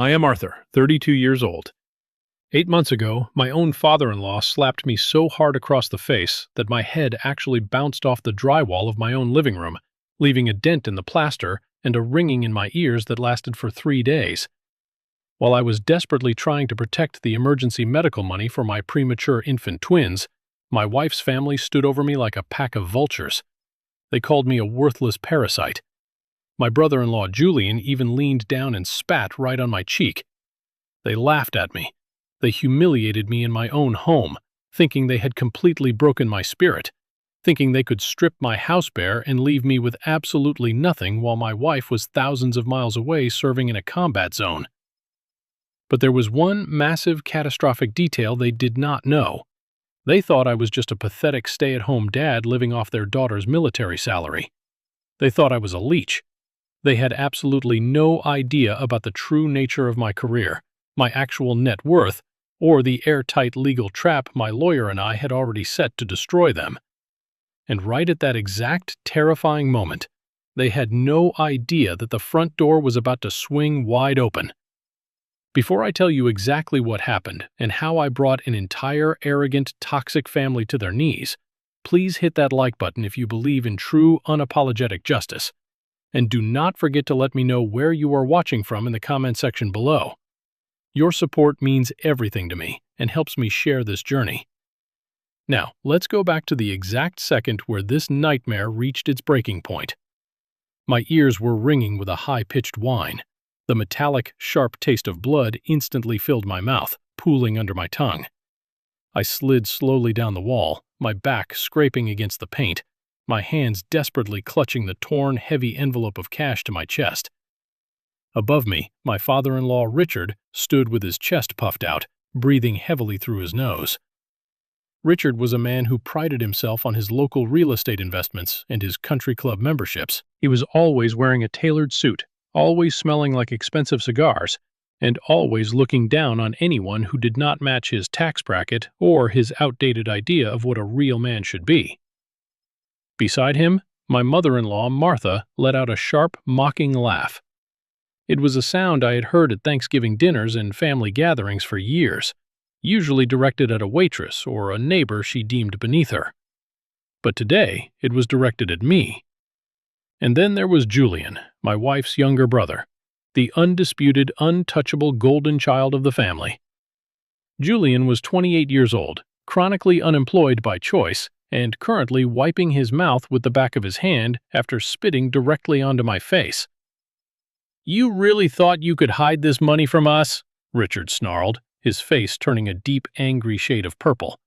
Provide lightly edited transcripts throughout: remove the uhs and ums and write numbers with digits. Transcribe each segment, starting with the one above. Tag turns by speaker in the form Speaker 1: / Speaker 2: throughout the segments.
Speaker 1: I am Arthur, 32 years old. 8 months ago, my own father-in-law slapped me so hard across the face that my head actually bounced off the drywall of my own living room, leaving a dent in the plaster and a ringing in my ears that lasted for 3 days. While I was desperately trying to protect the emergency medical money for my premature infant twins, my wife's family stood over me like a pack of vultures. They called me a worthless parasite. My brother-in-law Julian even leaned down and spat right on my cheek. They laughed at me. They humiliated me in my own home, thinking they had completely broken my spirit, thinking they could strip my house bare and leave me with absolutely nothing while my wife was thousands of miles away serving in a combat zone. But there was one massive catastrophic detail they did not know. They thought I was just a pathetic stay-at-home dad living off their daughter's military salary. They thought I was a leech. They had absolutely no idea about the true nature of my career, my actual net worth, or the airtight legal trap my lawyer and I had already set to destroy them. And right at that exact terrifying moment, they had no idea that the front door was about to swing wide open. Before I tell you exactly what happened and how I brought an entire arrogant, toxic family to their knees, please hit that like button if you believe in true, unapologetic justice. And do not forget to let me know where you are watching from in the comment section below. Your support means everything to me and helps me share this journey. Now, let's go back to the exact second where this nightmare reached its breaking point. My ears were ringing with a high-pitched whine. The metallic, sharp taste of blood instantly filled my mouth, pooling under my tongue. I slid slowly down the wall, my back scraping against the paint, my hands desperately clutching the torn, heavy envelope of cash to my chest. Above me, my father-in-law Richard stood with his chest puffed out, breathing heavily through his nose. Richard was a man who prided himself on his local real estate investments and his country club memberships. He was always wearing a tailored suit, always smelling like expensive cigars, and always looking down on anyone who did not match his tax bracket or his outdated idea of what a real man should be. Beside him, my mother-in-law Martha let out a sharp, mocking laugh. It was a sound I had heard at Thanksgiving dinners and family gatherings for years, usually directed at a waitress or a neighbor she deemed beneath her. But today, it was directed at me. And then there was Julian, my wife's younger brother, the undisputed, untouchable golden child of the family. Julian was 28 years old, chronically unemployed by choice, and currently wiping his mouth with the back of his hand after spitting directly onto my face. "You really thought you could hide this money from us?" Richard snarled, his face turning a deep, angry shade of purple.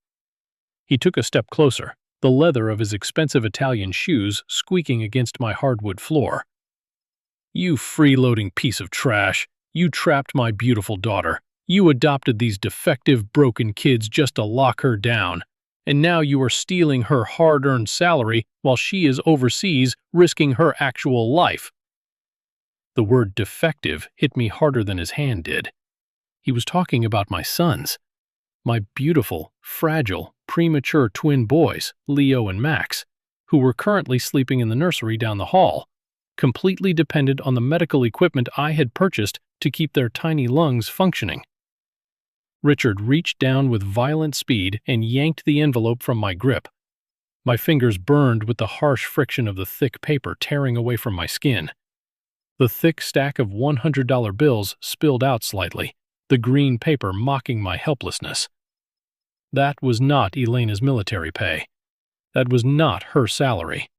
Speaker 1: He took a step closer, the leather of his expensive Italian shoes squeaking against my hardwood floor. "You freeloading piece of trash! You trapped my beautiful daughter. You adopted these defective, broken kids just to lock her down. And now you are stealing her hard-earned salary while she is overseas risking her actual life." The word defective hit me harder than his hand did. He was talking about my sons. My beautiful, fragile, premature twin boys, Leo and Max, who were currently sleeping in the nursery down the hall, completely dependent on the medical equipment I had purchased to keep their tiny lungs functioning. Richard reached down with violent speed and yanked the envelope from my grip. My fingers burned with the harsh friction of the thick paper tearing away from my skin. The thick stack of $100 bills spilled out slightly, the green paper mocking my helplessness. That was not Elena's military pay. That was not her salary.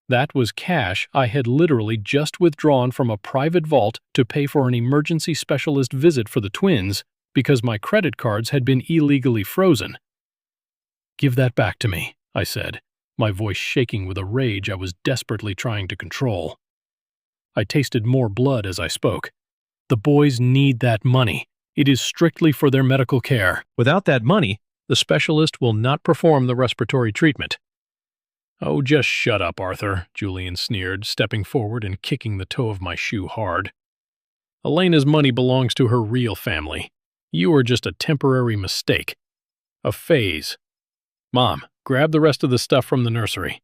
Speaker 1: That was cash I had literally just withdrawn from a private vault to pay for an emergency specialist visit for the twins because my credit cards had been illegally frozen. "Give that back to me," I said, my voice shaking with a rage I was desperately trying to control. I tasted more blood as I spoke. "The boys need that money. It is strictly for their medical care. Without that money, the specialist will not perform the respiratory treatment." "Oh, just shut up, Arthur," Julian sneered, stepping forward and kicking the toe of my shoe hard. "Elena's money belongs to her real family. You are just a temporary mistake. A phase. Mom, grab the rest of the stuff from the nursery.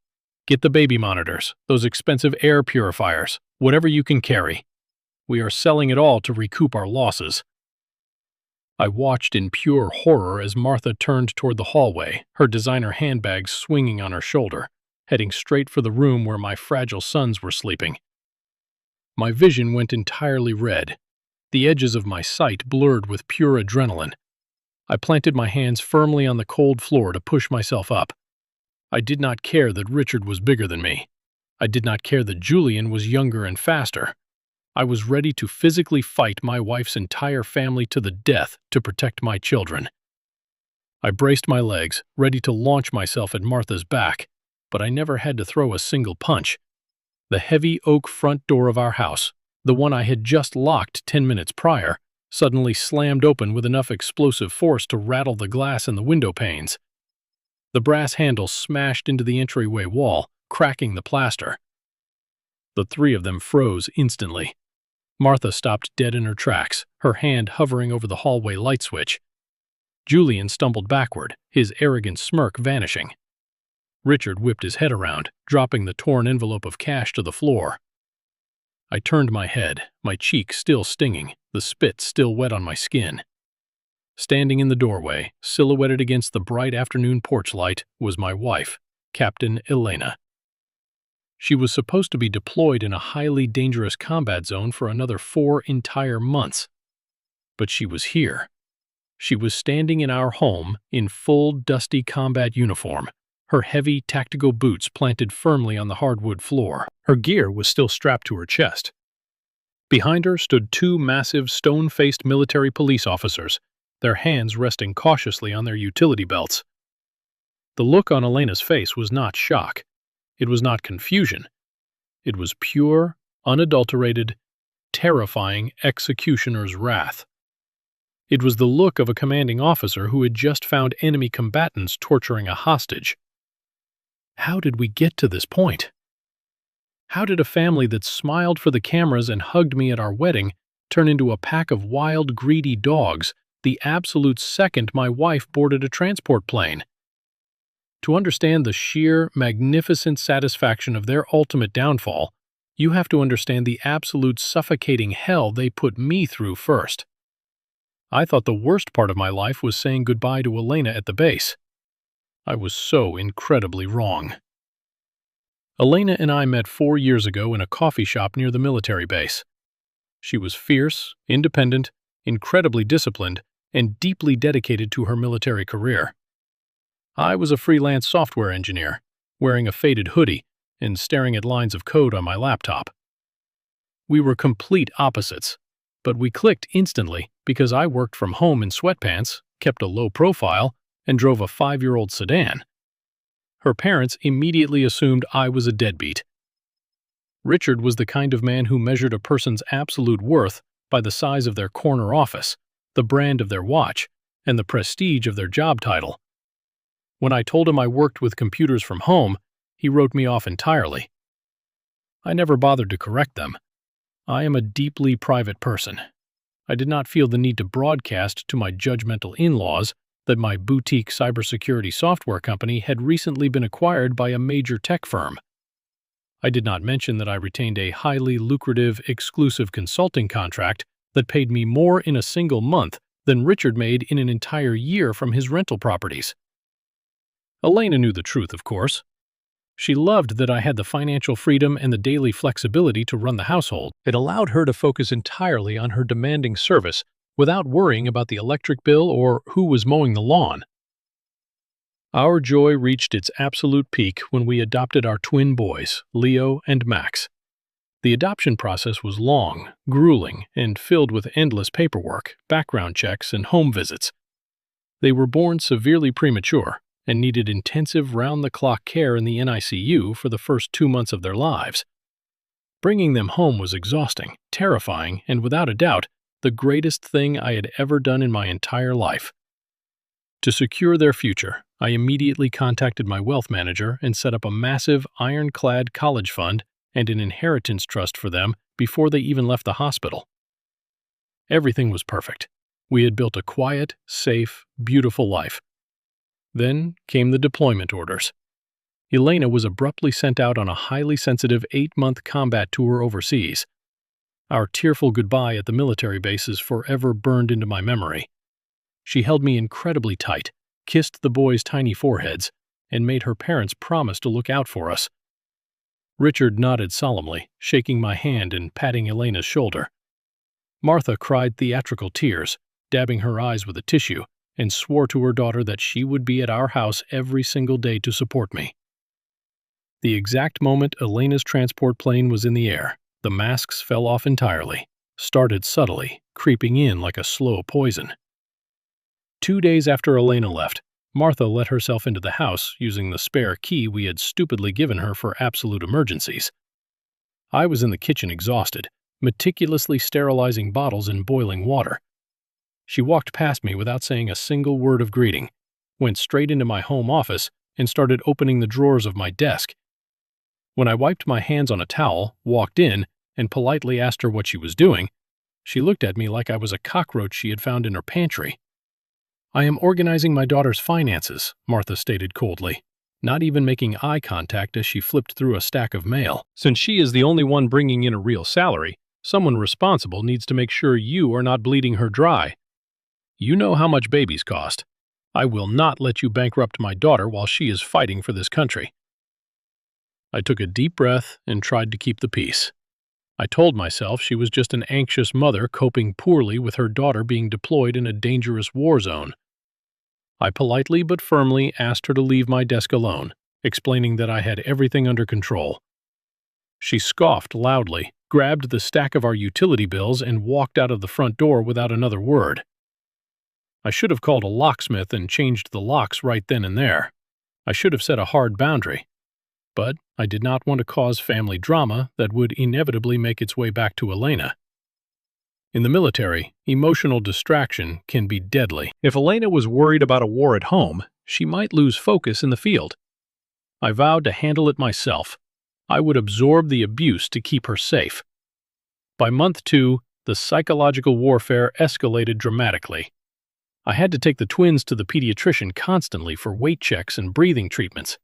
Speaker 1: Get the baby monitors, those expensive air purifiers, whatever you can carry. We are selling it all to recoup our losses." I watched in pure horror as Martha turned toward the hallway, her designer handbags swinging on her shoulder, heading straight for the room where my fragile sons were sleeping. My vision went entirely red, the edges of my sight blurred with pure adrenaline. I planted my hands firmly on the cold floor to push myself up. I did not care that Richard was bigger than me. I did not care that Julian was younger and faster. I was ready to physically fight my wife's entire family to the death to protect my children. I braced my legs, ready to launch myself at Martha's back, but I never had to throw a single punch. The heavy oak front door of our house, the one I had just locked 10 minutes prior, suddenly slammed open with enough explosive force to rattle the glass in the window panes. The brass handle smashed into the entryway wall, cracking the plaster. The three of them froze instantly. Martha stopped dead in her tracks, her hand hovering over the hallway light switch. Julian stumbled backward, his arrogant smirk vanishing. Richard whipped his head around, dropping the torn envelope of cash to the floor. I turned my head, my cheek still stinging, the spit still wet on my skin. Standing in the doorway, silhouetted against the bright afternoon porch light, was my wife, Captain Elena. She was supposed to be deployed in a highly dangerous combat zone for another 4 entire months. But she was here. She was standing in our home in full dusty combat uniform, her heavy tactical boots planted firmly on the hardwood floor. Her gear was still strapped to her chest. Behind her stood 2 massive stone-faced military police officers, their hands resting cautiously on their utility belts. The look on Elena's face was not shock. It was not confusion. It was pure, unadulterated, terrifying executioner's wrath. It was the look of a commanding officer who had just found enemy combatants torturing a hostage. How did we get to this point? How did a family that smiled for the cameras and hugged me at our wedding turn into a pack of wild, greedy dogs the absolute second my wife boarded a transport plane? To understand the sheer, magnificent satisfaction of their ultimate downfall, you have to understand the absolute suffocating hell they put me through first. I thought the worst part of my life was saying goodbye to Elena at the base. I was so incredibly wrong. Elena and I met 4 years ago in a coffee shop near the military base. She was fierce, independent, incredibly disciplined, and deeply dedicated to her military career. I was a freelance software engineer, wearing a faded hoodie and staring at lines of code on my laptop. We were complete opposites, but we clicked instantly because I worked from home in sweatpants, kept a low profile, and drove a 5-year-old sedan. Her parents immediately assumed I was a deadbeat. Richard was the kind of man who measured a person's absolute worth by the size of their corner office, the brand of their watch, and the prestige of their job title. When I told him I worked with computers from home, he wrote me off entirely. I never bothered to correct them. I am a deeply private person. I did not feel the need to broadcast to my judgmental in-laws that my boutique cybersecurity software company had recently been acquired by a major tech firm. I did not mention that I retained a highly lucrative, exclusive consulting contract that paid me more in a single month than Richard made in an entire year from his rental properties. Elena knew the truth, of course. She loved that I had the financial freedom and the daily flexibility to run the household. It allowed her to focus entirely on her demanding service without worrying about the electric bill or who was mowing the lawn. Our joy reached its absolute peak when we adopted our twin boys, Leo and Max. The adoption process was long, grueling, and filled with endless paperwork, background checks, and home visits. They were born severely premature and needed intensive round-the-clock care in the NICU for the first 2 months of their lives. Bringing them home was exhausting, terrifying, and without a doubt, the greatest thing I had ever done in my entire life. To secure their future, I immediately contacted my wealth manager and set up a massive, ironclad college fund and an inheritance trust for them before they even left the hospital. Everything was perfect. We had built a quiet, safe, beautiful life. Then came the deployment orders. Elena was abruptly sent out on a highly sensitive 8-month combat tour overseas. Our tearful goodbye at the military base is forever burned into my memory. She held me incredibly tight, kissed the boys' tiny foreheads, and made her parents promise to look out for us. Richard nodded solemnly, shaking my hand and patting Elena's shoulder. Martha cried theatrical tears, dabbing her eyes with a tissue, and swore to her daughter that she would be at our house every single day to support me. The exact moment Elena's transport plane was in the air, the masks fell off entirely, started subtly, creeping in like a slow poison. 2 days after Elena left, Martha let herself into the house using the spare key we had stupidly given her for absolute emergencies. I was in the kitchen exhausted, meticulously sterilizing bottles in boiling water. She walked past me without saying a single word of greeting, went straight into my home office, and started opening the drawers of my desk. When I wiped my hands on a towel, walked in, and politely asked her what she was doing, she looked at me like I was a cockroach she had found in her pantry. "I am organizing my daughter's finances," Martha stated coldly, not even making eye contact as she flipped through a stack of mail. "Since she is the only one bringing in a real salary, someone responsible needs to make sure you are not bleeding her dry. You know how much babies cost. I will not let you bankrupt my daughter while she is fighting for this country." I took a deep breath and tried to keep the peace. I told myself she was just an anxious mother coping poorly with her daughter being deployed in a dangerous war zone. I politely but firmly asked her to leave my desk alone, explaining that I had everything under control. She scoffed loudly, grabbed the stack of our utility bills, and walked out of the front door without another word. I should have called a locksmith and changed the locks right then and there. I should have set a hard boundary. But I did not want to cause family drama that would inevitably make its way back to Elena. In the military, emotional distraction can be deadly. If Elena was worried about a war at home, she might lose focus in the field. I vowed to handle it myself. I would absorb the abuse to keep her safe. By month 2, the psychological warfare escalated dramatically. I had to take the twins to the pediatrician constantly for weight checks and breathing treatments.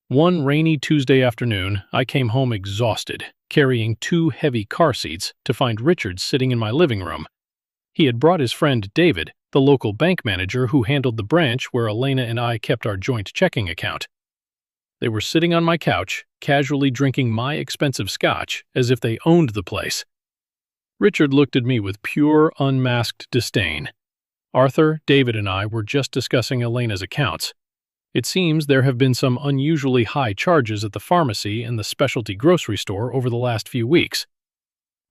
Speaker 1: One rainy Tuesday afternoon, I came home exhausted, carrying 2 heavy car seats, to find Richard sitting in my living room. He had brought his friend David, the local bank manager who handled the branch where Elena and I kept our joint checking account. They were sitting on my couch, casually drinking my expensive scotch as if they owned the place. Richard looked at me with pure, unmasked disdain. Arthur, David, and I were just discussing Elena's accounts. It seems there have been some unusually high charges at the pharmacy and the specialty grocery store over the last few weeks.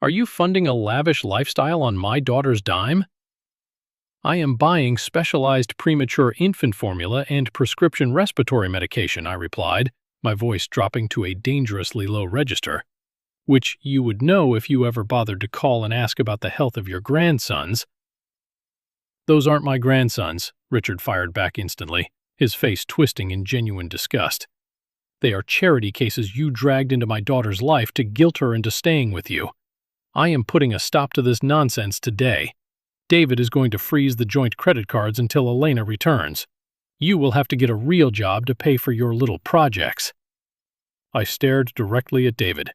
Speaker 1: Are you funding a lavish lifestyle on my daughter's dime? I am buying specialized premature infant formula and prescription respiratory medication, I replied, my voice dropping to a dangerously low register, which you would know if you ever bothered to call and ask about the health of your grandsons. Those aren't my grandsons, Richard fired back instantly, his face twisting in genuine disgust. They are charity cases you dragged into my daughter's life to guilt her into staying with you. I am putting a stop to this nonsense today. David is going to freeze the joint credit cards until Elena returns. You will have to get a real job to pay for your little projects. I stared directly at David.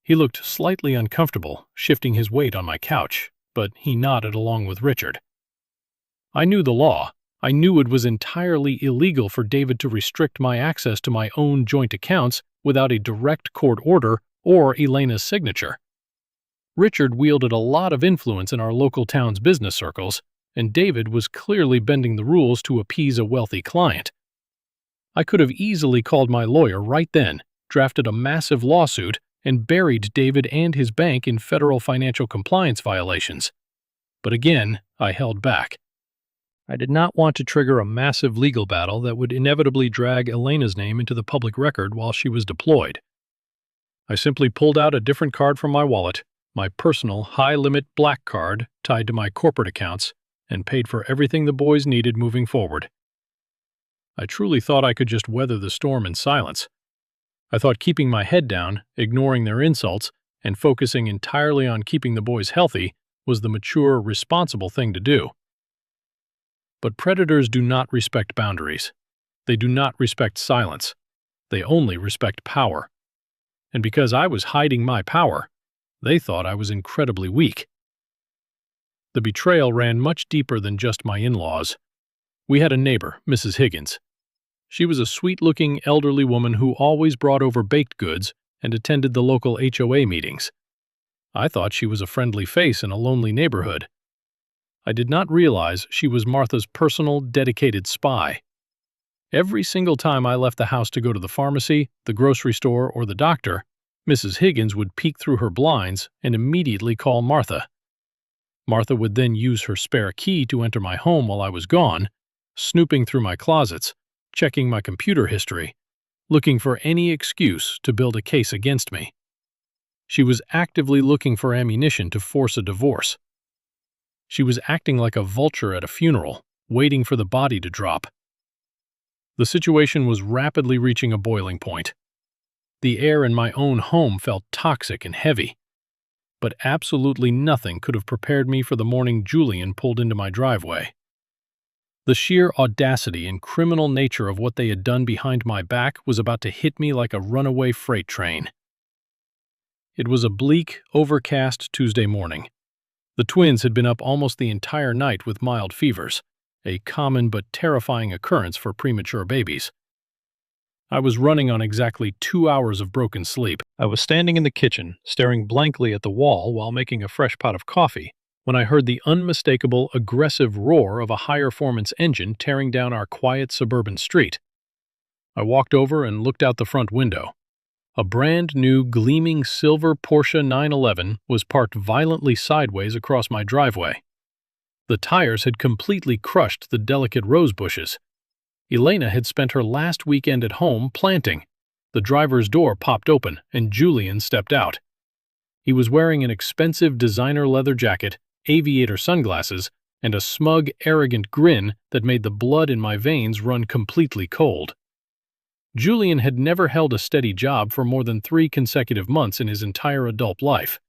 Speaker 1: He looked slightly uncomfortable, shifting his weight on my couch, but he nodded along with Richard. I knew the law. I knew it was entirely illegal for David to restrict my access to my own joint accounts without a direct court order or Elena's signature. Richard wielded a lot of influence in our local town's business circles, and David was clearly bending the rules to appease a wealthy client. I could have easily called my lawyer right then, drafted a massive lawsuit, and buried David and his bank in federal financial compliance violations. But again, I held back. I did not want to trigger a massive legal battle that would inevitably drag Elena's name into the public record while she was deployed. I simply pulled out a different card from my wallet, my personal high-limit black card tied to my corporate accounts, and paid for everything the boys needed moving forward. I truly thought I could just weather the storm in silence. I thought keeping my head down, ignoring their insults, and focusing entirely on keeping the boys healthy was the mature, responsible thing to do. But predators do not respect boundaries. They do not respect silence. They only respect power. And because I was hiding my power, They thought I was incredibly weak. The betrayal ran much deeper than just my in-laws. We had a neighbor, Mrs. Higgins. She was a sweet-looking elderly woman who always brought over baked goods and attended the local HOA meetings. I thought she was a friendly face in a lonely neighborhood. I did not realize she was Martha's personal, dedicated spy. Every single time I left the house to go to the pharmacy, the grocery store, or the doctor, Mrs. Higgins would peek through her blinds and immediately call Martha. Martha would then use her spare key to enter my home while I was gone, snooping through my closets, checking my computer history, looking for any excuse to build a case against me. She was actively looking for ammunition to force a divorce. She was acting like a vulture at a funeral, waiting for the body to drop. The situation was rapidly reaching a boiling point. The air in my own home felt toxic and heavy, but absolutely nothing could have prepared me for the morning Julian pulled into my driveway. The sheer audacity and criminal nature of what they had done behind my back was about to hit me like a runaway freight train. It was a bleak, overcast Tuesday morning. The twins had been up almost the entire night with mild fevers, a common but terrifying occurrence for premature babies. I was running on exactly 2 hours of broken sleep. I was standing in the kitchen, staring blankly at the wall while making a fresh pot of coffee, when I heard the unmistakable, aggressive roar of a high-performance engine tearing down our quiet suburban street. I walked over and looked out the front window. A brand-new, gleaming silver Porsche 911 was parked violently sideways across my driveway. The tires had completely crushed the delicate rose bushes. Elena had spent her last weekend at home planting. The driver's door popped open, and Julian stepped out. He was wearing an expensive designer leather jacket, aviator sunglasses, and a smug, arrogant grin that made the blood in my veins run completely cold. Julian had never held a steady job for more than 3 consecutive months in his entire adult life.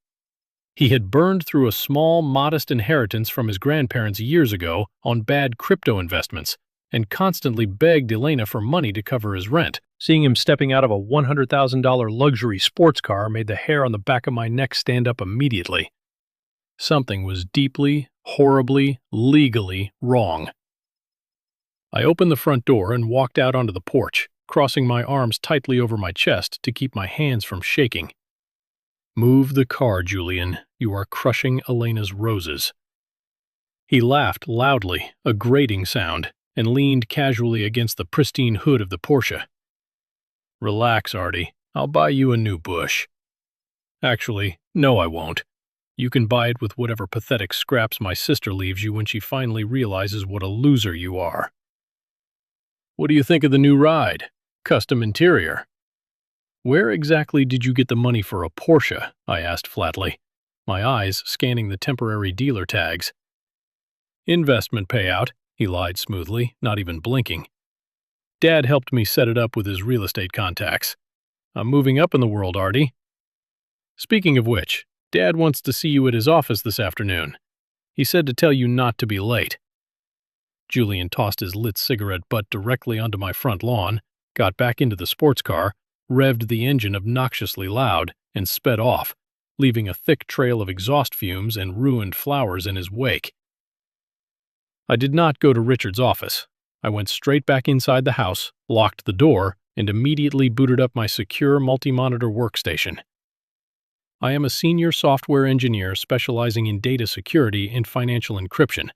Speaker 1: He had burned through a small, modest inheritance from his grandparents years ago on bad crypto investments, and constantly begged Elena for money to cover his rent. Seeing him stepping out of a $100,000 luxury sports car made the hair on the back of my neck stand up immediately. Something was deeply, horribly, legally wrong. I opened the front door and walked out onto the porch, crossing my arms tightly over my chest to keep my hands from shaking. "Move the car, Julian. You are crushing Elena's roses." He laughed loudly, a grating sound, and leaned casually against the pristine hood of the Porsche. "Relax, Artie. I'll buy you a new bush." "Actually, no, I won't. You can buy it with whatever pathetic scraps my sister leaves you when she finally realizes what a loser you are." "What do you think of the new ride? Custom interior." "Where exactly did you get the money for a Porsche?" I asked flatly, my eyes scanning the temporary dealer tags. "Investment payout," he lied smoothly, not even blinking. "Dad helped me set it up with his real estate contacts. I'm moving up in the world, Artie. Speaking of which, Dad wants to see you at his office this afternoon. He said to tell you not to be late." Julian tossed his lit cigarette butt directly onto my front lawn, got back into the sports car, revved the engine obnoxiously loud, and sped off, leaving a thick trail of exhaust fumes and ruined flowers in his wake. I did not go to Richard's office. I went straight back inside the house, locked the door, and immediately booted up my secure multi-monitor workstation. I am a senior software engineer specializing in data security and financial encryption.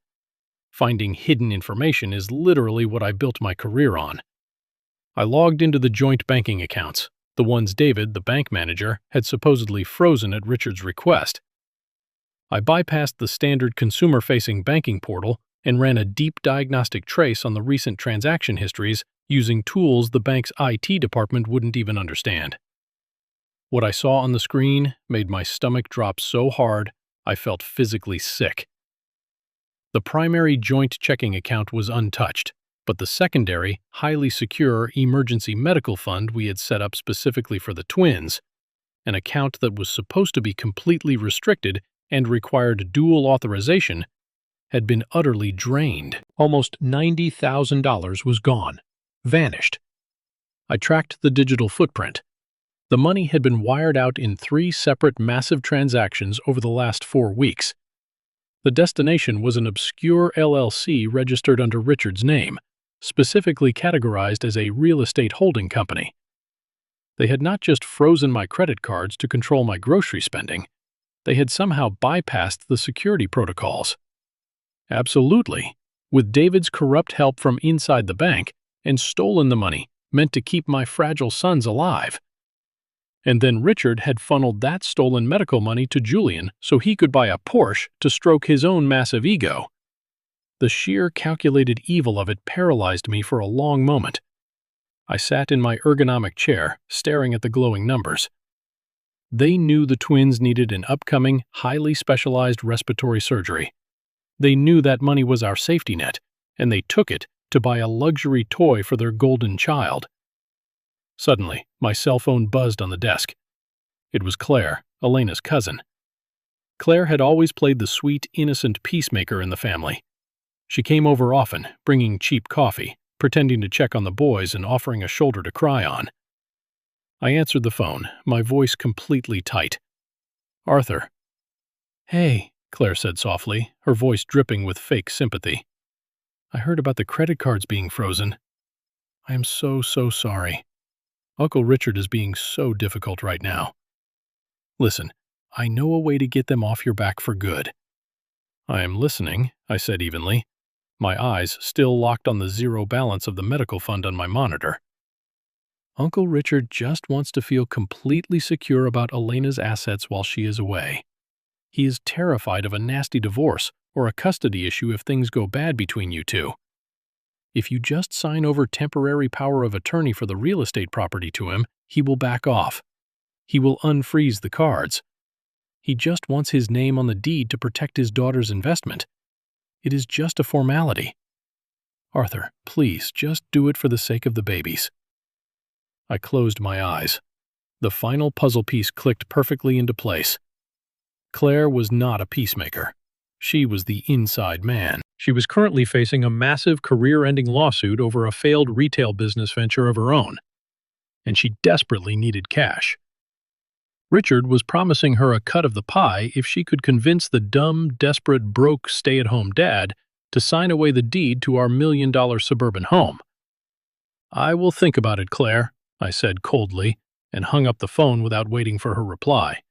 Speaker 1: Finding hidden information is literally what I built my career on. I logged into the joint banking accounts, the ones David, the bank manager, had supposedly frozen at Richard's request. I bypassed the standard consumer-facing banking portal and ran a deep diagnostic trace on the recent transaction histories using tools the bank's IT department wouldn't even understand. What I saw on the screen made my stomach drop so hard I felt physically sick. The primary joint checking account was untouched, but the secondary, highly secure emergency medical fund we had set up specifically for the twins, an account that was supposed to be completely restricted and required dual authorization, had been utterly drained. Almost $90,000 was gone, vanished. I tracked the digital footprint. The money had been wired out in 3 separate massive transactions over the last 4 weeks. The destination was an obscure LLC registered under Richard's name, specifically categorized as a real estate holding company. They had not just frozen my credit cards to control my grocery spending, they had somehow bypassed the security protocols. Absolutely, with David's corrupt help from inside the bank, and stolen the money meant to keep my fragile sons alive. And then Richard had funneled that stolen medical money to Julian so he could buy a Porsche to stroke his own massive ego. The sheer calculated evil of it paralyzed me for a long moment. I sat in my ergonomic chair, staring at the glowing numbers. They knew the twins needed an upcoming, highly specialized respiratory surgery. They knew that money was our safety net, and they took it to buy a luxury toy for their golden child. Suddenly, my cell phone buzzed on the desk. It was Claire, Elena's cousin. Claire had always played the sweet, innocent peacemaker in the family. She came over often, bringing cheap coffee, pretending to check on the boys and offering a shoulder to cry on. I answered the phone, my voice completely tight. "Arthur." "Hey," Claire said softly, her voice dripping with fake sympathy. "I heard about the credit cards being frozen. I am so sorry. Uncle Richard is being so difficult right now. Listen, I know a way to get them off your back for good." "I am listening," I said evenly, my eyes still locked on the zero balance of the medical fund on my monitor. "Uncle Richard just wants to feel completely secure about Elena's assets while she is away. He is terrified of a nasty divorce or a custody issue if things go bad between you two. If you just sign over temporary power of attorney for the real estate property to him, he will back off. He will unfreeze the cards. He just wants his name on the deed to protect his daughter's investment. It is just a formality. Arthur, please, just do it for the sake of the babies." I closed my eyes. The final puzzle piece clicked perfectly into place. Claire was not a peacemaker. She was the inside man. She was currently facing a massive career-ending lawsuit over a failed retail business venture of her own, and she desperately needed cash. Richard was promising her a cut of the pie if she could convince the dumb, desperate, broke stay-at-home dad to sign away the deed to our $1 million suburban home. "I will think about it, Claire," I said coldly, and hung up the phone without waiting for her reply.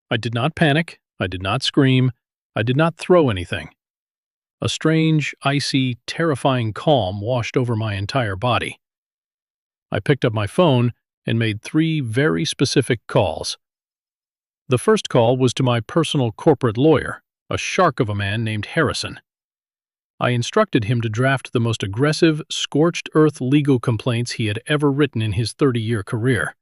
Speaker 1: I did not panic, I did not scream, I did not throw anything. A strange, icy, terrifying calm washed over my entire body. I picked up my phone and made 3 very specific calls. The first call was to my personal corporate lawyer, a shark of a man named Harrison. I instructed him to draft the most aggressive, scorched-earth legal complaints he had ever written in his 30-year career.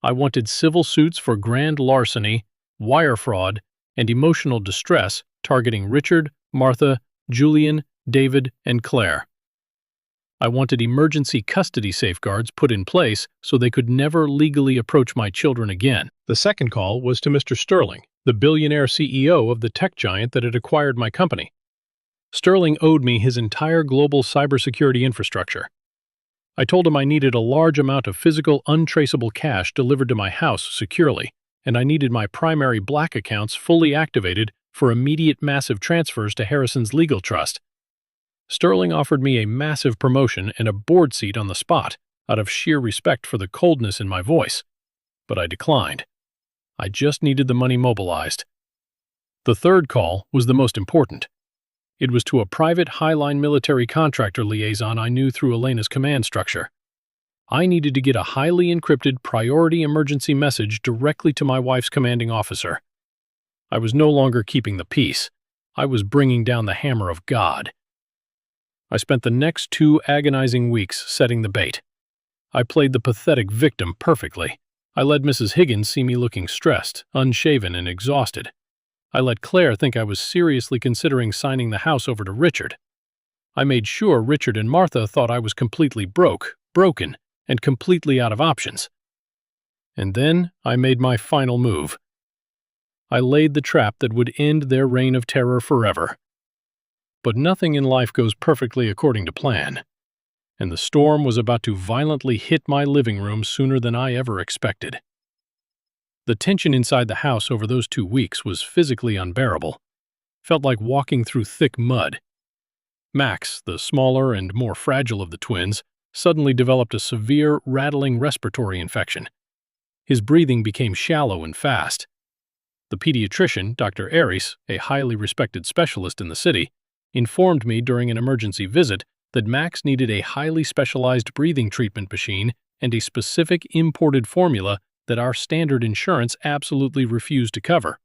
Speaker 1: I wanted civil suits for grand larceny, wire fraud, and emotional distress targeting Richard, Martha, Julian, David, and Claire. I wanted emergency custody safeguards put in place so they could never legally approach my children again. The second call was to Mr. Sterling, the billionaire CEO of the tech giant that had acquired my company. Sterling owed me his entire global cybersecurity infrastructure. I told him I needed a large amount of physical, untraceable cash delivered to my house securely, and I needed my primary Black accounts fully activated for immediate massive transfers to Harrison's legal trust. Sterling offered me a massive promotion and a board seat on the spot out of sheer respect for the coldness in my voice, but I declined. I just needed the money mobilized. The third call was the most important. It was to a private highline military contractor liaison I knew through Elena's command structure. I needed to get a highly encrypted priority emergency message directly to my wife's commanding officer. I was no longer keeping the peace. I was bringing down the hammer of God. I spent the next 2 agonizing weeks setting the bait. I played the pathetic victim perfectly. I let Mrs. Higgins see me looking stressed, unshaven, and exhausted. I let Claire think I was seriously considering signing the house over to Richard. I made sure Richard and Martha thought I was completely broken, and completely out of options. And then I made my final move. I laid the trap that would end their reign of terror forever. But nothing in life goes perfectly according to plan. and the storm was about to violently hit my living room sooner than I ever expected. The tension inside the house over those 2 weeks was physically unbearable. Felt like walking through thick mud. Max, the smaller and more fragile of the twins, suddenly developed a severe, rattling respiratory infection. His breathing became shallow and fast. The pediatrician, Dr. Aries, a highly respected specialist in the city, informed me during an emergency visit that Max needed a highly specialized breathing treatment machine and a specific imported formula that our standard insurance absolutely refused to cover.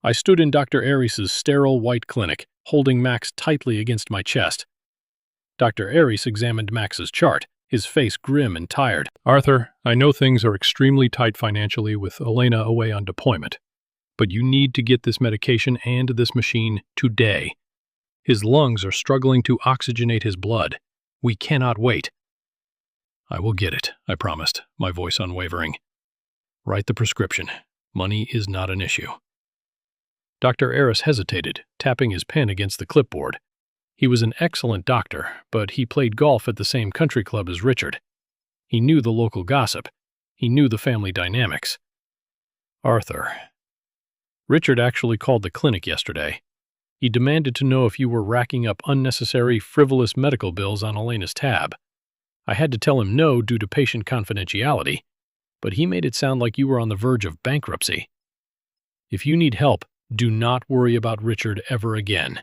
Speaker 1: I stood in Dr. Aries's sterile white clinic, holding Max tightly against my chest. Dr. Aries examined Max's chart, his face grim and tired. "Arthur, I know things are extremely tight financially with Elena away on deployment, but you need to get this medication and this machine today. His lungs are struggling to oxygenate his blood. We cannot wait." "I will get it," I promised, my voice unwavering. "Write the prescription. Money is not an issue." Dr. Aris hesitated, tapping his pen against the clipboard. He was an excellent doctor, but he played golf at the same country club as Richard. He knew the local gossip. He knew the family dynamics. "Arthur, Richard actually called the clinic yesterday. He demanded to know if you were racking up unnecessary, frivolous medical bills on Elena's tab. I had to tell him no due to patient confidentiality, but he made it sound like you were on the verge of bankruptcy. If you need help, do not worry about Richard ever again,"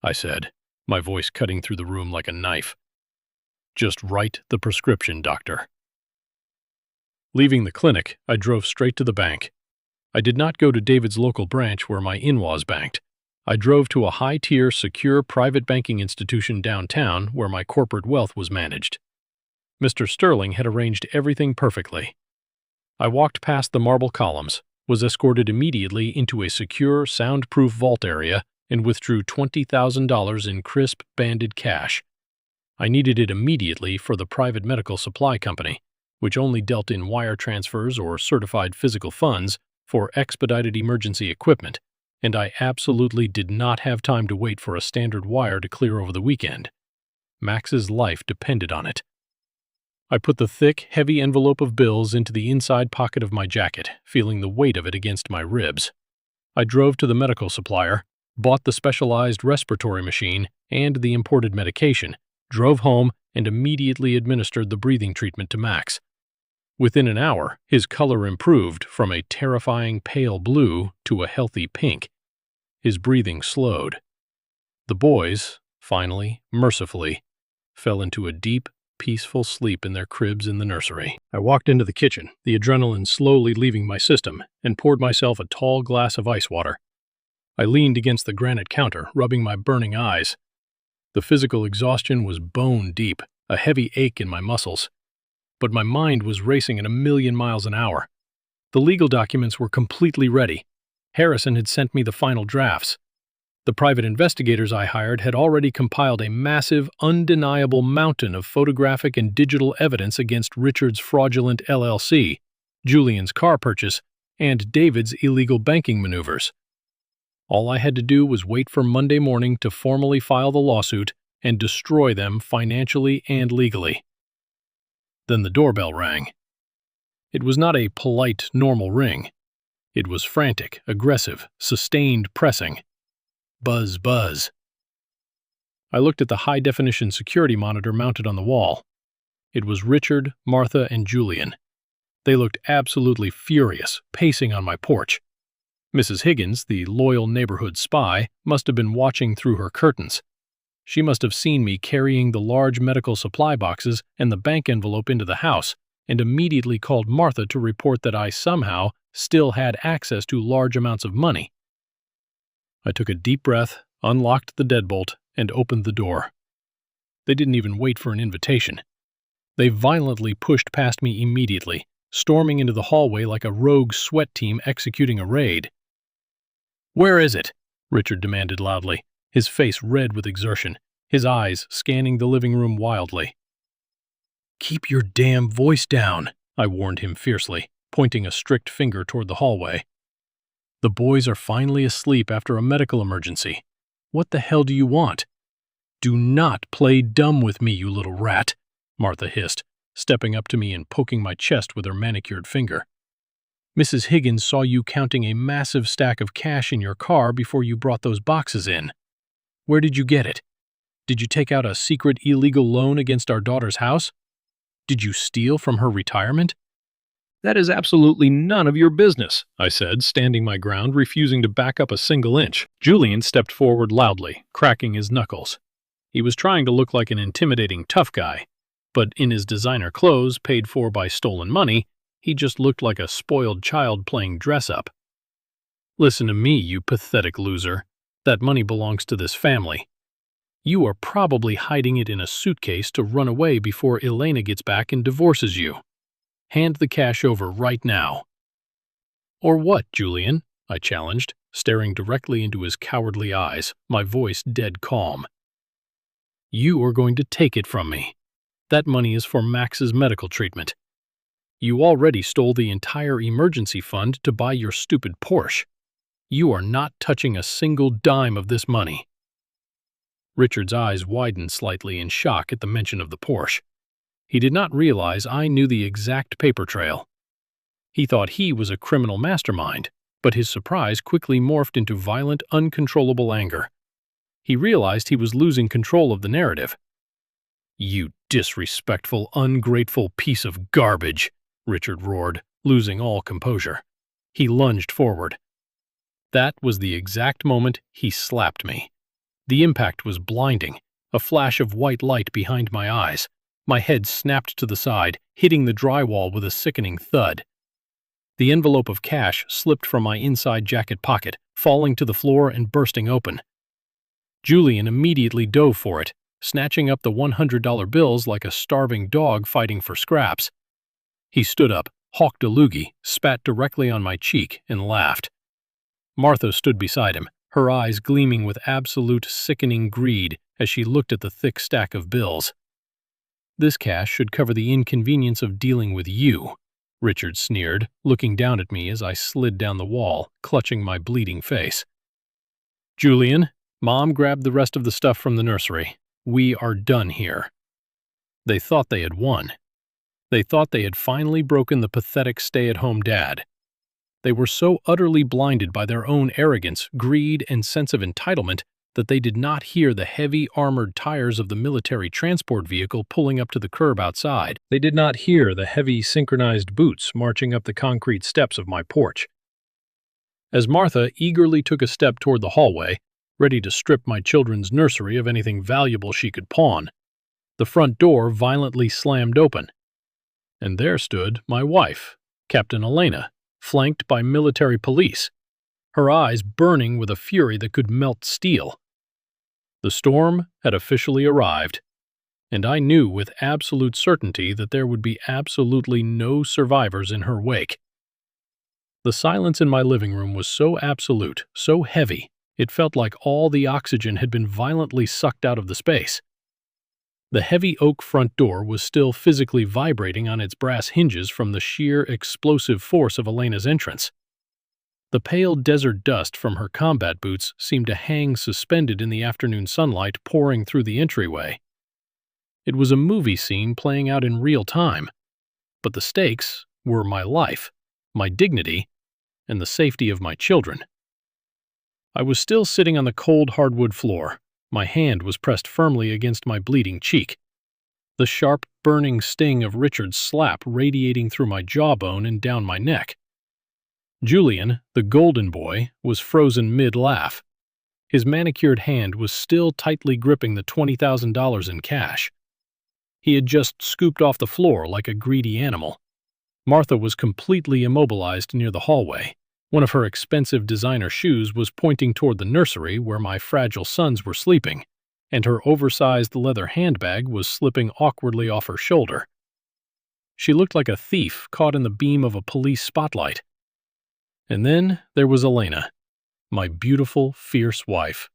Speaker 1: I said, my voice cutting through the room like a knife. "Just write the prescription, doctor." Leaving the clinic, I drove straight to the bank. I did not go to David's local branch where my in-laws banked. I drove to a high-tier, secure private banking institution downtown where my corporate wealth was managed. Mr. Sterling had arranged everything perfectly. I walked past the marble columns, was escorted immediately into a secure, soundproof vault area, and withdrew $20,000 in crisp, banded cash. I needed it immediately for the private medical supply company, which only dealt in wire transfers or certified physical funds for expedited emergency equipment, and I absolutely did not have time to wait for a standard wire to clear over the weekend. Max's life depended on it. I put the thick, heavy envelope of bills into the inside pocket of my jacket, feeling the weight of it against my ribs. I drove to the medical supplier, bought the specialized respiratory machine and the imported medication, drove home, and immediately administered the breathing treatment to Max. Within an hour, his color improved from a terrifying pale blue to a healthy pink. His breathing slowed. The boys, finally, mercifully, fell into a deep, peaceful sleep in their cribs in the nursery. I walked into the kitchen, the adrenaline slowly leaving my system, and poured myself a tall glass of ice water. I leaned against the granite counter, rubbing my burning eyes. The physical exhaustion was bone deep, a heavy ache in my muscles. But my mind was racing at 1,000,000 miles an hour. The legal documents were completely ready. Harrison had sent me the final drafts. The private investigators I hired had already compiled a massive, undeniable mountain of photographic and digital evidence against Richard's fraudulent LLC, Julian's car purchase, and David's illegal banking maneuvers. All I had to do was wait for Monday morning to formally file the lawsuit and destroy them financially and legally. Then the doorbell rang. It was not a polite, normal ring. It was frantic, aggressive, sustained pressing. Buzz, buzz. I looked at the high-definition security monitor mounted on the wall. It was Richard, Martha, and Julian. They looked absolutely furious, pacing on my porch. Mrs. Higgins, the loyal neighborhood spy, must have been watching through her curtains. She must have seen me carrying the large medical supply boxes and the bank envelope into the house, and immediately called Martha to report that I somehow still had access to large amounts of money. I took a deep breath, unlocked the deadbolt, and opened the door. They didn't even wait for an invitation. They violently pushed past me immediately, storming into the hallway like a rogue sweat team executing a raid. "Where is it?" Richard demanded loudly, his face red with exertion, his eyes scanning the living room wildly. "Keep your damn voice down," I warned him fiercely, pointing a strict finger toward the hallway. "The boys are finally asleep after a medical emergency. What the hell do you want?" "Do not play dumb with me, you little rat," Martha hissed, stepping up to me and poking my chest with her manicured finger. "Mrs. Higgins saw you counting a massive stack of cash in your car before you brought those boxes in. Where did you get it? Did you take out a secret illegal loan against our daughter's house? Did you steal from her retirement?" "That is absolutely none of your business," I said, standing my ground, refusing to back up a single inch. Julian stepped forward loudly, cracking his knuckles. He was trying to look like an intimidating tough guy, but in his designer clothes paid for by stolen money, he just looked like a spoiled child playing dress-up. "Listen to me, you pathetic loser. That money belongs to this family. You are probably hiding it in a suitcase to run away before Elena gets back and divorces you. Hand the cash over right now." "Or what, Julian?" I challenged, staring directly into his cowardly eyes, my voice dead calm. "You are going to take it from me. That money is for Max's medical treatment. You already stole the entire emergency fund to buy your stupid Porsche. You are not touching a single dime of this money." Richard's eyes widened slightly in shock at the mention of the Porsche. He did not realize I knew the exact paper trail. He thought he was a criminal mastermind, but his surprise quickly morphed into violent, uncontrollable anger. He realized he was losing control of the narrative. "You disrespectful, ungrateful piece of garbage," Richard roared, losing all composure. He lunged forward. That was the exact moment he slapped me. The impact was blinding, a flash of white light behind my eyes. My head snapped to the side, hitting the drywall with a sickening thud. The envelope of cash slipped from my inside jacket pocket, falling to the floor and bursting open. Julian immediately dove for it, snatching up the $100 bills like a starving dog fighting for scraps. He stood up, hawked a loogie, spat directly on my cheek, and laughed. Martha stood beside him, her eyes gleaming with absolute sickening greed as she looked at the thick stack of bills. "This cash should cover the inconvenience of dealing with you," Richard sneered, looking down at me as I slid down the wall, clutching my bleeding face. "Julian, Mom grabbed the rest of the stuff from the nursery. We are done here." They thought they had won. They thought they had finally broken the pathetic stay-at-home dad. They were so utterly blinded by their own arrogance, greed, and sense of entitlement that they did not hear the heavy armored tires of the military transport vehicle pulling up to the curb outside. They did not hear the heavy synchronized boots marching up the concrete steps of my porch. As Martha eagerly took a step toward the hallway, ready to strip my children's nursery of anything valuable she could pawn, the front door violently slammed open. And there stood my wife, Captain Elena, flanked by military police, her eyes burning with a fury that could melt steel. The storm had officially arrived, and I knew with absolute certainty that there would be absolutely no survivors in her wake. The silence in my living room was so absolute, so heavy, it felt like all the oxygen had been violently sucked out of the space. The heavy oak front door was still physically vibrating on its brass hinges from the sheer explosive force of Elena's entrance. The pale desert dust from her combat boots seemed to hang suspended in the afternoon sunlight pouring through the entryway. It was a movie scene playing out in real time, but the stakes were my life, my dignity, and the safety of my children. I was still sitting on the cold hardwood floor. My hand was pressed firmly against my bleeding cheek, the sharp, burning sting of Richard's slap radiating through my jawbone and down my neck. Julian, the golden boy, was frozen mid-laugh. His manicured hand was still tightly gripping the $20,000 in cash. He had just scooped off the floor like a greedy animal. Martha was completely immobilized near the hallway. One of her expensive designer shoes was pointing toward the nursery where my fragile sons were sleeping, and her oversized leather handbag was slipping awkwardly off her shoulder. She looked like a thief caught in the beam of a police spotlight. And then there was Elena, my beautiful, fierce wife.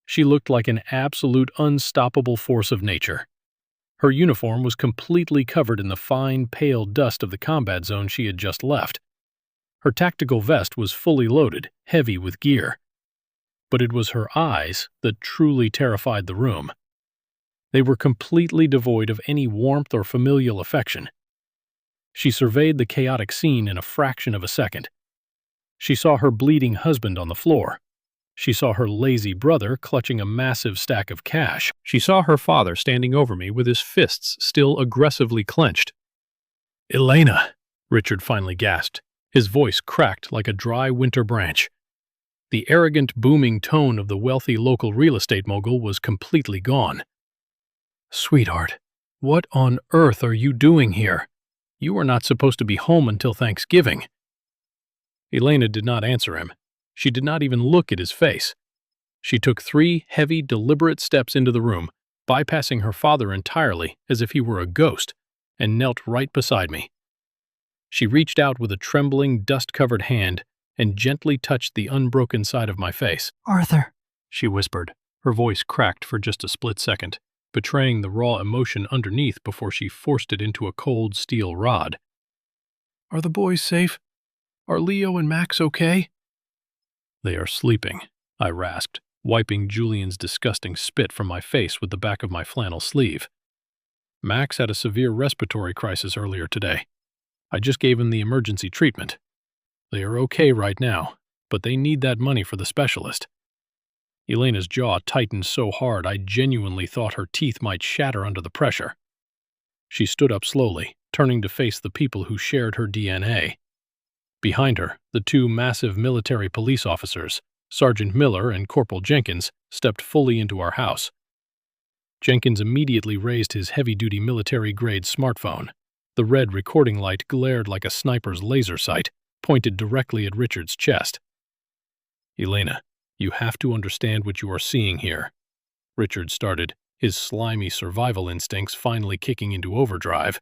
Speaker 1: She looked like an absolute unstoppable force of nature. Her uniform was completely covered in the fine, pale dust of the combat zone she had just left. Her tactical vest was fully loaded, heavy with gear. But it was her eyes that truly terrified the room. They were completely devoid of any warmth or familial affection. She surveyed the chaotic scene in a fraction of a second. She saw her bleeding husband on the floor. She saw her lazy brother clutching a massive stack of cash. She saw her father standing over me with his fists still aggressively clenched. "Elena," Richard finally gasped. His voice cracked like a dry winter branch. The arrogant, booming tone of the wealthy local real estate mogul was completely gone. "Sweetheart, what on earth are you doing here? You were not supposed to be home until Thanksgiving." Elena did not answer him. She did not even look at his face. She took 3 heavy, deliberate steps into the room, bypassing her father entirely as if he were a ghost, and knelt right beside me. She reached out with a trembling, dust-covered hand and gently touched the unbroken side of my face.
Speaker 2: "Arthur,"
Speaker 1: she whispered. Her voice cracked for just a split second, betraying the raw emotion underneath before she forced it into a cold steel rod. "Are the boys safe? Are Leo and Max okay?" "They are sleeping," I rasped, wiping Julian's disgusting spit from my face with the back of my flannel sleeve. "Max had a severe respiratory crisis earlier today. I just gave him the emergency treatment. They are okay right now, but they need that money for the specialist." Elena's jaw tightened so hard I genuinely thought her teeth might shatter under the pressure. She stood up slowly, turning to face the people who shared her DNA. Behind her, the 2 massive military police officers, Sergeant Miller and Corporal Jenkins, stepped fully into our house. Jenkins immediately raised his heavy-duty military-grade smartphone. The red recording light glared like a sniper's laser sight, pointed directly at Richard's chest. "Elena, you have to understand what you are seeing here," Richard started, his slimy survival instincts finally kicking into overdrive.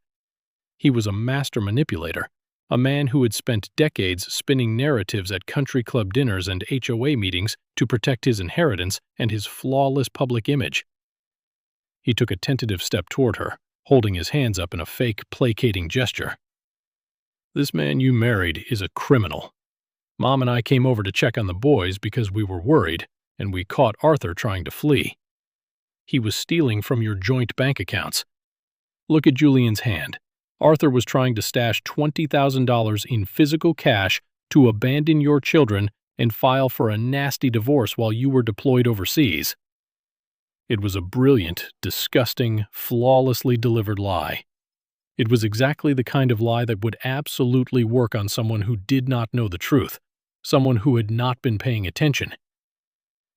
Speaker 1: He was a master manipulator, a man who had spent decades spinning narratives at country club dinners and HOA meetings to protect his inheritance and his flawless public image. He took a tentative step toward her, holding his hands up in a fake, placating gesture. "This man you married is a criminal. Mom and I came over to check on the boys because we were worried, and we caught Arthur trying to flee. He was stealing from your joint bank accounts. Look at Julian's hand. Arthur was trying to stash $20,000 in physical cash to abandon your children and file for a nasty divorce while you were deployed overseas." It was a brilliant, disgusting, flawlessly delivered lie. It was exactly the kind of lie that would absolutely work on someone who did not know the truth, someone who had not been paying attention.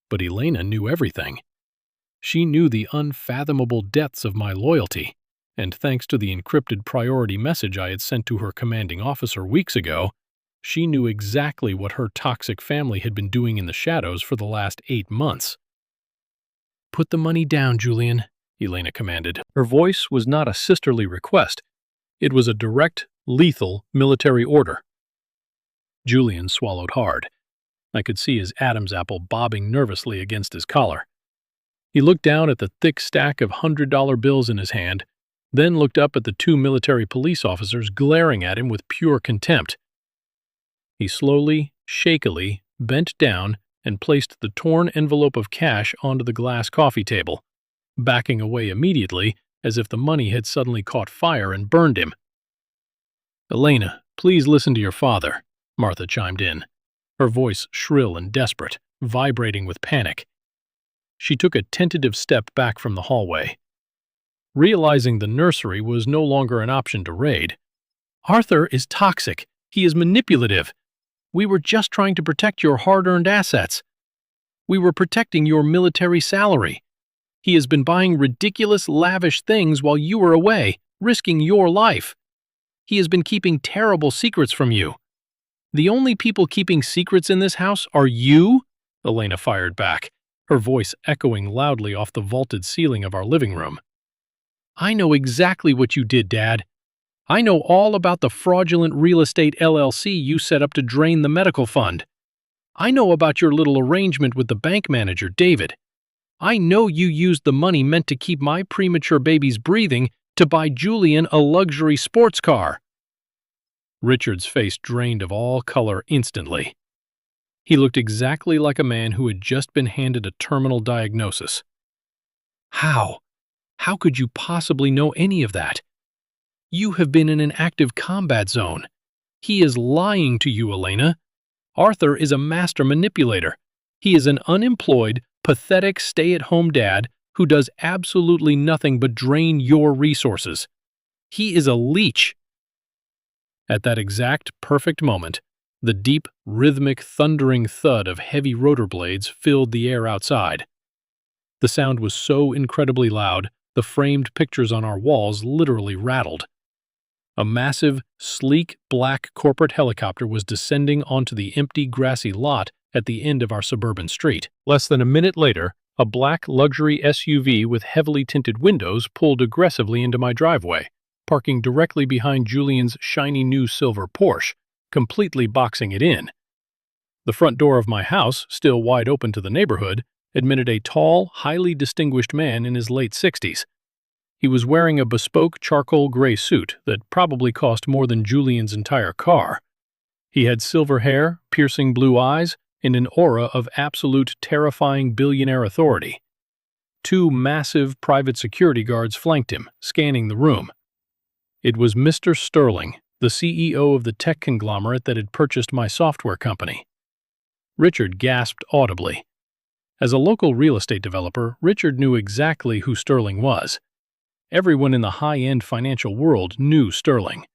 Speaker 1: But Elena knew everything. She knew the unfathomable depths of my loyalty, and thanks to the encrypted priority message I had sent to her commanding officer weeks ago, she knew exactly what her toxic family had been doing in the shadows for the last 8 months. "Put the money down, Julian," Elena commanded. Her voice was not a sisterly request. It was a direct, lethal military order. Julian swallowed hard. I could see his Adam's apple bobbing nervously against his collar. He looked down at the thick stack of $100 bills in his hand, then looked up at the 2 military police officers glaring at him with pure contempt. He slowly, shakily, bent down and placed the torn envelope of cash onto the glass coffee table, backing away immediately as if the money had suddenly caught fire and burned him. "Elena, please listen to your father," Martha chimed in, her voice shrill and desperate, vibrating with panic. She took a tentative step back from the hallway. Realizing the nursery was no longer an option to raid. "Arthur is toxic. He is manipulative. We were just trying to protect your hard-earned assets. We were protecting your military salary. He has been buying ridiculous, lavish things while you were away, risking your life. He has been keeping terrible secrets from you. The only people keeping secrets in this house are you," Elena fired back, her voice echoing loudly off the vaulted ceiling of our living room. "I know exactly what you did, Dad. I know all about the fraudulent real estate LLC you set up to drain the medical fund. I know about your little arrangement with the bank manager, David. I know you used the money meant to keep my premature babies breathing to buy Julian a luxury sports car." Richard's face drained of all color instantly. He looked exactly like a man who had just been handed a terminal diagnosis. "How? How could you possibly know any of that? You have been in an active combat zone. He is lying to you, Elena. Arthur is a master manipulator. He is an unemployed, pathetic stay-at-home dad who does absolutely nothing but drain your resources. He is a leech. At that exact perfect moment, the deep, rhythmic, thundering thud of heavy rotor blades filled the air outside. The sound was so incredibly loud, the framed pictures on our walls literally rattled. A massive, sleek, black corporate helicopter was descending onto the empty, grassy lot at the end of our suburban street. Less than a minute later, a black luxury SUV with heavily tinted windows pulled aggressively into my driveway, parking directly behind Julian's shiny new silver Porsche, completely boxing it in. The front door of my house, still wide open to the neighborhood, admitted a tall, highly distinguished man in his late 60s. He was wearing a bespoke charcoal gray suit that probably cost more than Julian's entire car. He had silver hair, piercing blue eyes, and an aura of absolute terrifying billionaire authority. Two massive private security guards flanked him, scanning the room. It was Mr. Sterling, the CEO of the tech conglomerate that had purchased my software company. Richard gasped audibly. As a local real estate developer, Richard knew exactly who Sterling was. Everyone in the high-end financial world knew Sterling.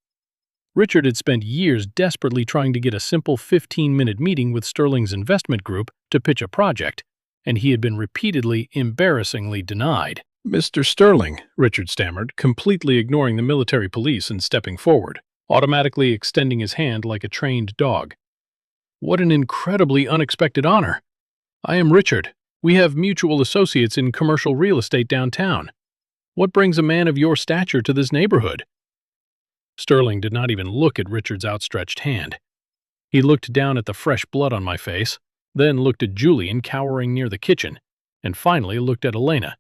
Speaker 1: Richard had spent years desperately trying to get a simple 15-minute meeting with Sterling's investment group to pitch a project, and he had been repeatedly, embarrassingly denied. "Mr. Sterling," Richard stammered, completely ignoring the military police and stepping forward, automatically extending his hand like a trained dog. "What an incredibly unexpected honor! I am Richard. We have mutual associates in commercial real estate downtown. What brings a man of your stature to this neighborhood?" Sterling did not even look at Richard's outstretched hand. He looked down at the fresh blood on my face, then looked at Julian cowering near the kitchen, and finally looked at Elena.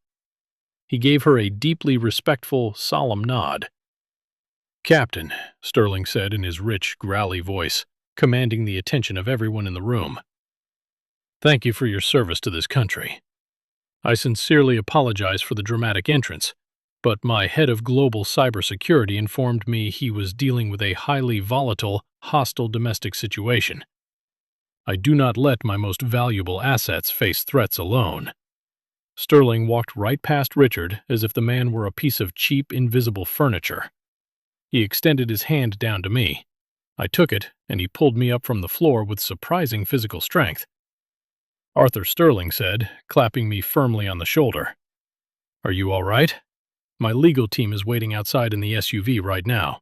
Speaker 1: He gave her a deeply respectful, solemn nod. "Captain," Sterling said in his rich, growly voice, commanding the attention of everyone in the room. "Thank you for your service to this country. I sincerely apologize for the dramatic entrance, but my head of global cybersecurity informed me he was dealing with a highly volatile, hostile domestic situation. I do not let my most valuable assets face threats alone." Sterling walked right past Richard as if the man were a piece of cheap, invisible furniture. He extended his hand down to me. I took it, and he pulled me up from the floor with surprising physical strength. "Arthur," Sterling said, clapping me firmly on the shoulder. "Are you all right? My legal team is waiting outside in the SUV right now.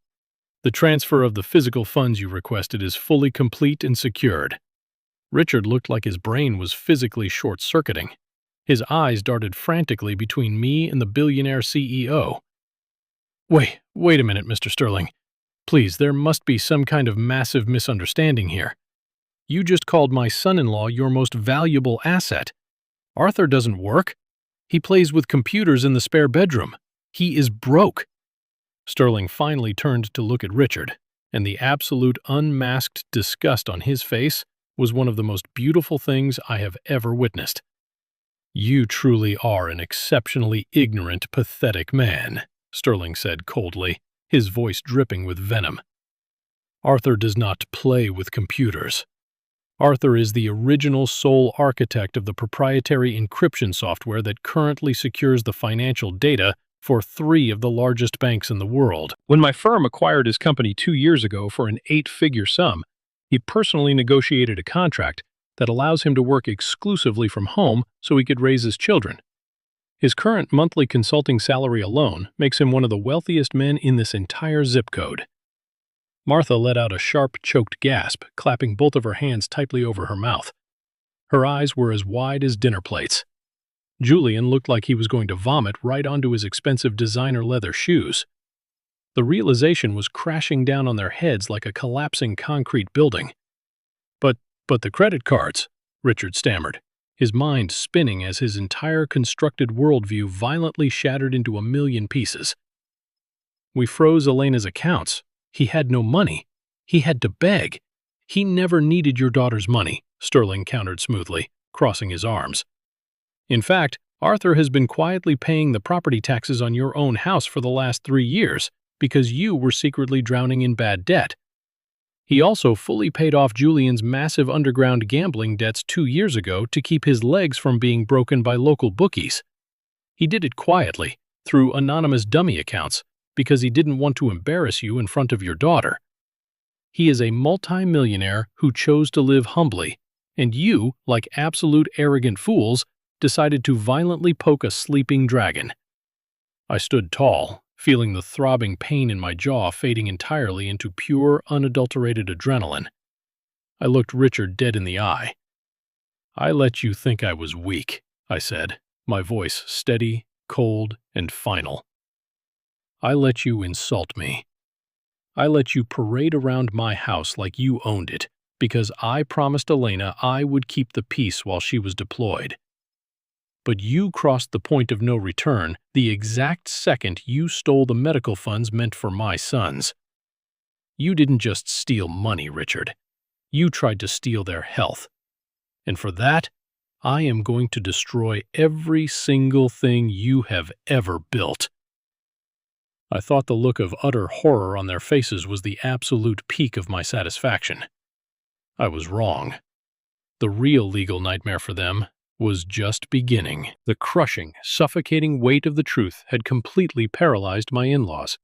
Speaker 1: The transfer of the physical funds you requested is fully complete and secured." Richard looked like his brain was physically short-circuiting. His eyes darted frantically between me and the billionaire CEO. Wait a minute, Mr. Sterling. Please, there must be some kind of massive misunderstanding here. You just called my son-in-law your most valuable asset. Arthur doesn't work. He plays with computers in the spare bedroom. He is broke." Sterling finally turned to look at Richard, and the absolute unmasked disgust on his face was one of the most beautiful things I have ever witnessed. "You truly are an exceptionally ignorant, pathetic man," Sterling said coldly, his voice dripping with venom. "Arthur does not play with computers. Arthur is the original sole architect of the proprietary encryption software that currently secures the financial data for 3 of the largest banks in the world. When my firm acquired his company 2 years ago for an 8-figure sum, he personally negotiated a contract that allows him to work exclusively from home so he could raise his children. His current monthly consulting salary alone makes him one of the wealthiest men in this entire zip code." Martha let out a sharp, choked gasp, clapping both of her hands tightly over her mouth. Her eyes were as wide as dinner plates. Julian looked like he was going to vomit right onto his expensive designer leather shoes. The realization was crashing down on their heads like a collapsing concrete building. But the credit cards," Richard stammered, his mind spinning as his entire constructed worldview violently shattered into a million pieces. "We froze Elena's accounts. He had no money. He had to beg. He never needed your daughter's money," Sterling countered smoothly, crossing his arms. "In fact, Arthur has been quietly paying the property taxes on your own house for the last 3 years because you were secretly drowning in bad debt. He also fully paid off Julian's massive underground gambling debts 2 years ago to keep his legs from being broken by local bookies. He did it quietly, through anonymous dummy accounts, because he didn't want to embarrass you in front of your daughter. He is a multi-millionaire who chose to live humbly, and you, like absolute arrogant fools, decided to violently poke a sleeping dragon. I stood tall, feeling the throbbing pain in my jaw fading entirely into pure, unadulterated adrenaline. I looked Richard dead in the eye. "I let you think I was weak," I said, my voice steady, cold, and final. "I let you insult me. I let you parade around my house like you owned it, because I promised Elena I would keep the peace while she was deployed. But you crossed the point of no return the exact second you stole the medical funds meant for my sons. You didn't just steal money, Richard. You tried to steal their health. And for that, I am going to destroy every single thing you have ever built." I thought the look of utter horror on their faces was the absolute peak of my satisfaction. I was wrong. The real legal nightmare for them was just beginning. The crushing, suffocating weight of the truth had completely paralyzed my in-laws.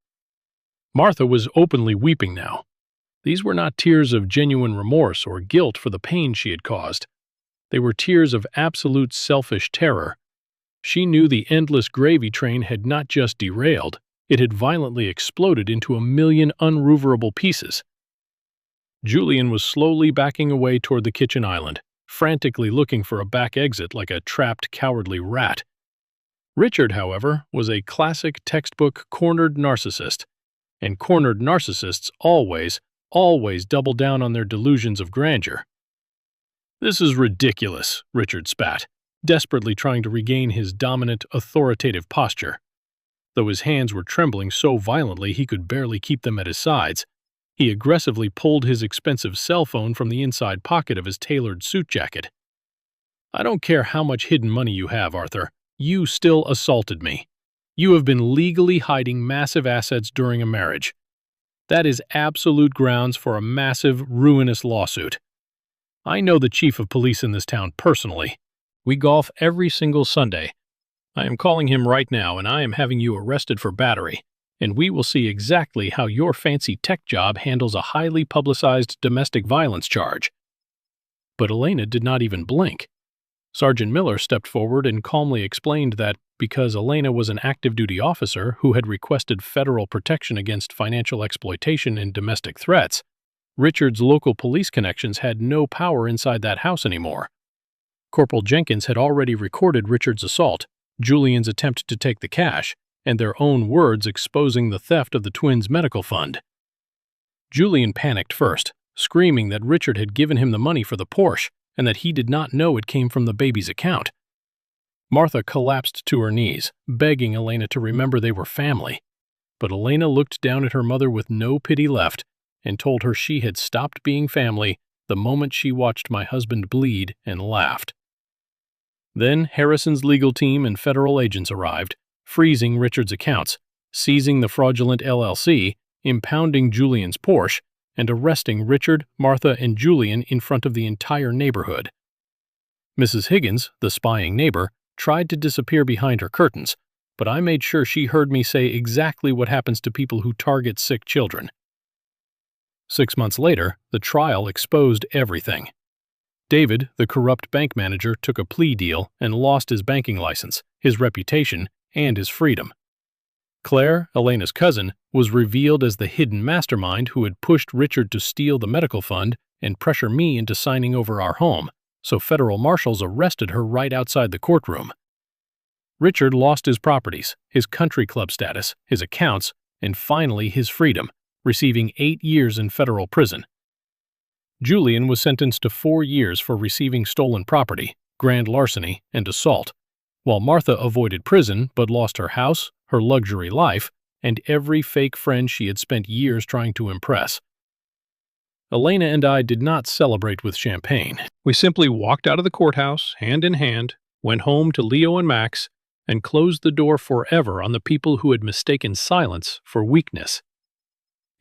Speaker 1: Martha was openly weeping now. These were not tears of genuine remorse or guilt for the pain she had caused. They were tears of absolute selfish terror. She knew the endless gravy train had not just derailed, it had violently exploded into a million unroverable pieces. Julian was slowly backing away toward the kitchen island, frantically looking for a back exit like a trapped, cowardly rat. Richard, however, was a classic textbook cornered narcissist, and cornered narcissists always double down on their delusions of grandeur. "This is ridiculous," Richard spat, desperately trying to regain his dominant, authoritative posture. Though his hands were trembling so violently he could barely keep them at his sides, he aggressively pulled his expensive cell phone from the inside pocket of his tailored suit jacket. "I don't care how much hidden money you have, Arthur. You still assaulted me. You have been legally hiding massive assets during a marriage. That is absolute grounds for a massive, ruinous lawsuit. I know the chief of police in this town personally. We golf every single Sunday. I am calling him right now, and I am having you arrested for battery, and we will see exactly how your fancy tech job handles a highly publicized domestic violence charge." But Elena did not even blink. Sergeant Miller stepped forward and calmly explained that because Elena was an active-duty officer who had requested federal protection against financial exploitation and domestic threats, Richard's local police connections had no power inside that house anymore. Corporal Jenkins had already recorded Richard's assault, Julian's attempt to take the cash, and their own words exposing the theft of the twins' medical fund. Julian panicked first, screaming that Richard had given him the money for the Porsche and that he did not know it came from the baby's account. Martha collapsed to her knees, begging Elena to remember they were family. But Elena looked down at her mother with no pity left and told her she had stopped being family the moment she watched my husband bleed and laughed. Then Harrison's legal team and federal agents arrived, freezing Richard's accounts, seizing the fraudulent LLC, impounding Julian's Porsche, and arresting Richard, Martha, and Julian in front of the entire neighborhood. Mrs. Higgins, the spying neighbor, tried to disappear behind her curtains, but I made sure she heard me say exactly what happens to people who target sick children. 6 months later, the trial exposed everything. David, the corrupt bank manager, took a plea deal and lost his banking license, his reputation, and his freedom. Claire, Elena's cousin, was revealed as the hidden mastermind who had pushed Richard to steal the medical fund and pressure me into signing over our home, so federal marshals arrested her right outside the courtroom. Richard lost his properties, his country club status, his accounts, and finally his freedom, receiving 8 years in federal prison. Julian was sentenced to 4 years for receiving stolen property, grand larceny, and assault, while Martha avoided prison but lost her house, her luxury life, and every fake friend she had spent years trying to impress. Elena and I did not celebrate with champagne. We simply walked out of the courthouse, hand in hand, went home to Leo and Max, and closed the door forever on the people who had mistaken silence for weakness.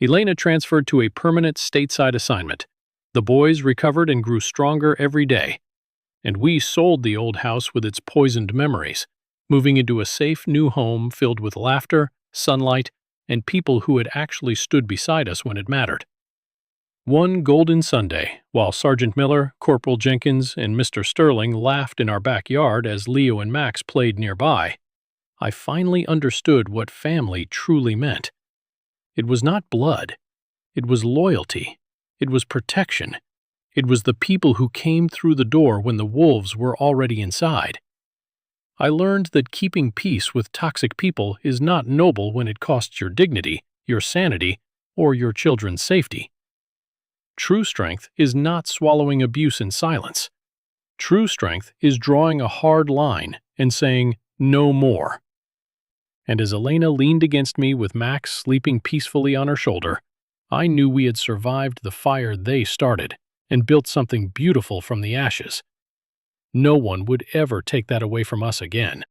Speaker 1: Elena transferred to a permanent stateside assignment. The boys recovered and grew stronger every day, and we sold the old house with its poisoned memories, moving into a safe new home filled with laughter, sunlight, and people who had actually stood beside us when it mattered. One golden Sunday, while Sergeant Miller, Corporal Jenkins, and Mr. Sterling laughed in our backyard as Leo and Max played nearby, I finally understood what family truly meant. It was not blood. It was loyalty. It was protection. It was the people who came through the door when the wolves were already inside. I learned that keeping peace with toxic people is not noble when it costs your dignity, your sanity, or your children's safety. True strength is not swallowing abuse in silence. True strength is drawing a hard line and saying, "No more." And as Elena leaned against me with Max sleeping peacefully on her shoulder, I knew we had survived the fire they started and built something beautiful from the ashes. No one would ever take that away from us again.